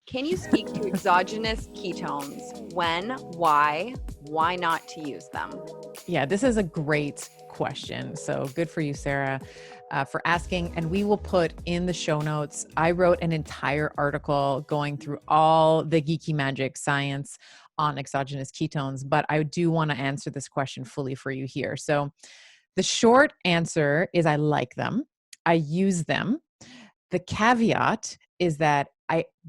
Can you speak to exogenous ketones? When, why not to use them? Yeah, this is a great question. So good for you, Sarah, for asking. And we will put in the show notes. I wrote an entire article going through all the geeky magic science on exogenous ketones, but I do want to answer this question fully for you here. So the short answer is I like them. I use them. The caveat is that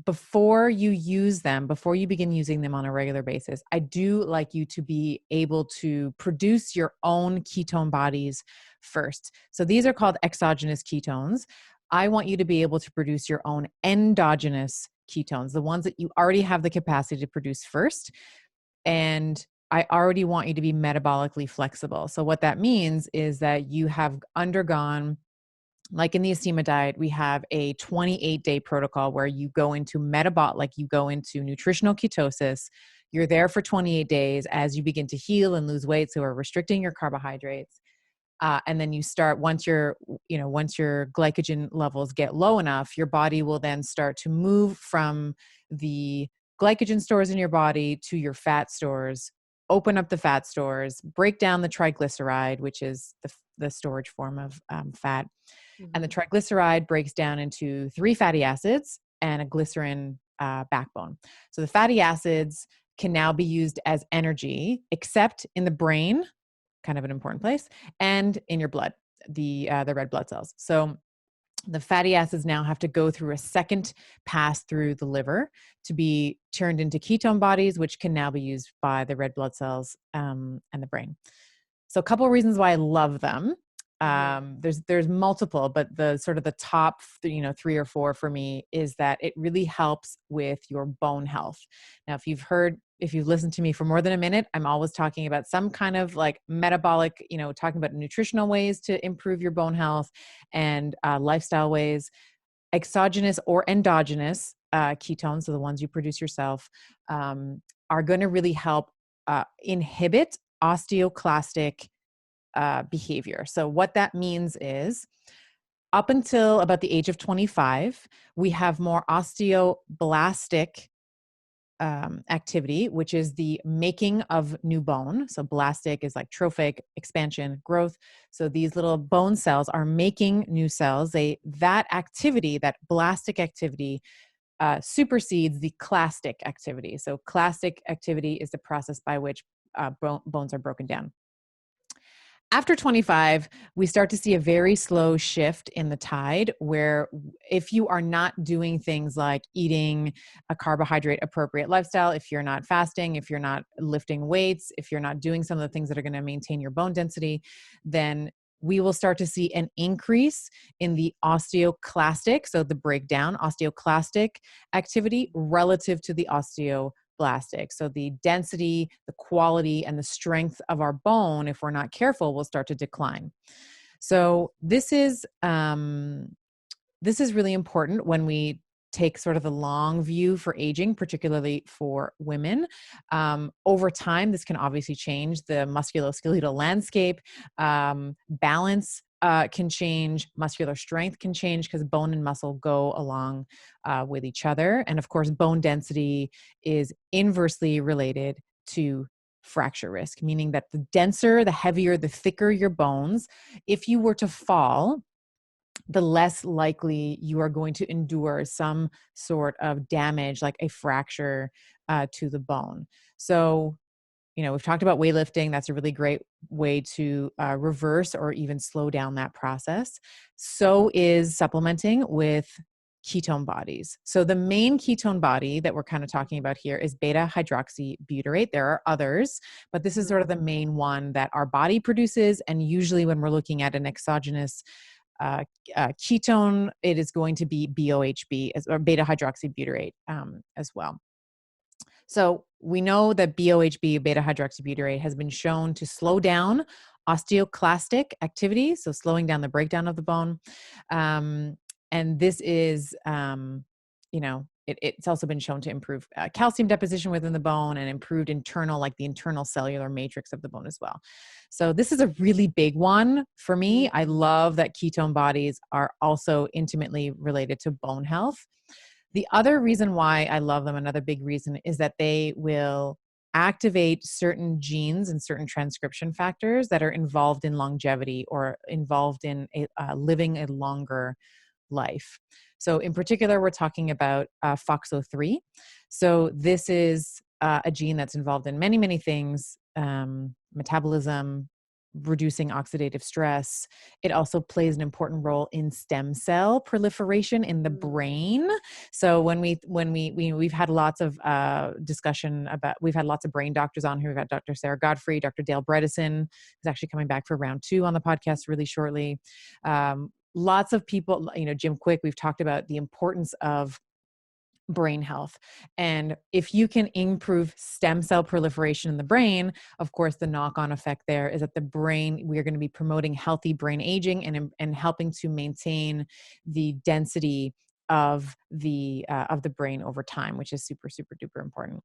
before you use them, before you begin using them on a regular basis, I do like you to be able to produce your own ketone bodies first. So these are called exogenous ketones. I want you to be able to produce your own endogenous ketones, the ones that you already have the capacity to produce first. And I already want you to be metabolically flexible. So what that means is that you have undergone, like in the Asema diet, we have a 28-day protocol where you go into you go into nutritional ketosis. You're there for 28 days as you begin to heal and lose weight. So we're restricting your carbohydrates. And then you start, once your glycogen levels get low enough, your body will then start to move from the glycogen stores in your body to your fat stores, open up the fat stores, break down the triglyceride, which is the storage form of fat. And the triglyceride breaks down into 3 fatty acids and a glycerin backbone. So the fatty acids can now be used as energy, except in the brain, kind of an important place, and in your blood, the red blood cells. So the fatty acids now have to go through a second pass through the liver to be turned into ketone bodies, which can now be used by the red blood cells and the brain. So a couple of reasons why I love them. There's multiple, but the sort of the top, 3 or 4 for me is that it really helps with your bone health. Now, if you've listened to me for more than a minute, I'm always talking about some kind of like metabolic, talking about nutritional ways to improve your bone health and lifestyle ways. Exogenous or endogenous ketones, so the ones you produce yourself, are going to really help inhibit osteoclastic behavior. So what that means is up until about the age of 25, we have more osteoblastic activity, which is the making of new bone. So blastic is like trophic, expansion, growth. So these little bone cells are making new cells. That blastic activity supersedes the clastic activity. So clastic activity is the process by which bones are broken down. After 25, we start to see a very slow shift in the tide where if you are not doing things like eating a carbohydrate appropriate lifestyle, if you're not fasting, if you're not lifting weights, if you're not doing some of the things that are going to maintain your bone density, then we will start to see an increase in the osteoclastic, so the breakdown, osteoclastic activity relative to the osteoblastic. So the density, the quality, and the strength of our bone, if we're not careful, will start to decline. So this is really important when we take sort of the long view for aging, particularly for women. Over time, this can obviously change the musculoskeletal landscape. Balance can change, muscular strength can change because bone and muscle go along with each other. And of course, bone density is inversely related to fracture risk, meaning that the denser, the heavier, the thicker your bones, if you were to fall, the less likely you are going to endure some sort of damage like a fracture to the bone. So, we've talked about weightlifting. That's a really great way to reverse or even slow down that process. So is supplementing with ketone bodies. So the main ketone body that we're kind of talking about here is beta hydroxybutyrate. There are others, but this is sort of the main one that our body produces. And usually when we're looking at an exogenous ketone, it is going to be BOHB or beta hydroxybutyrate as well. So we know that BOHB, beta hydroxybutyrate, has been shown to slow down osteoclastic activity, so slowing down the breakdown of the bone. And this is, it's also been shown to improve calcium deposition within the bone and improved the internal cellular matrix of the bone as well. So this is a really big one for me. I love that ketone bodies are also intimately related to bone health. The other reason why I love them, another big reason, is that they will activate certain genes and certain transcription factors that are involved in longevity or involved in living a longer life. So, in particular, we're talking about FOXO3. So, this is a gene that's involved in many, many things: metabolism, reducing oxidative stress. It also plays an important role in stem cell proliferation in the brain. So we've had lots of discussion about, we've had lots of brain doctors on here. We've got Dr. Sarah Godfrey, Dr. Dale Bredesen, who's actually coming back for round 2 on the podcast really shortly. Lots of people, Jim Quick, we've talked about the importance of brain health. And if you can improve stem cell proliferation in the brain, of course, the knock-on effect there is that the brain, we are going to be promoting healthy brain aging and helping to maintain the density of the brain over time, which is super, super duper important.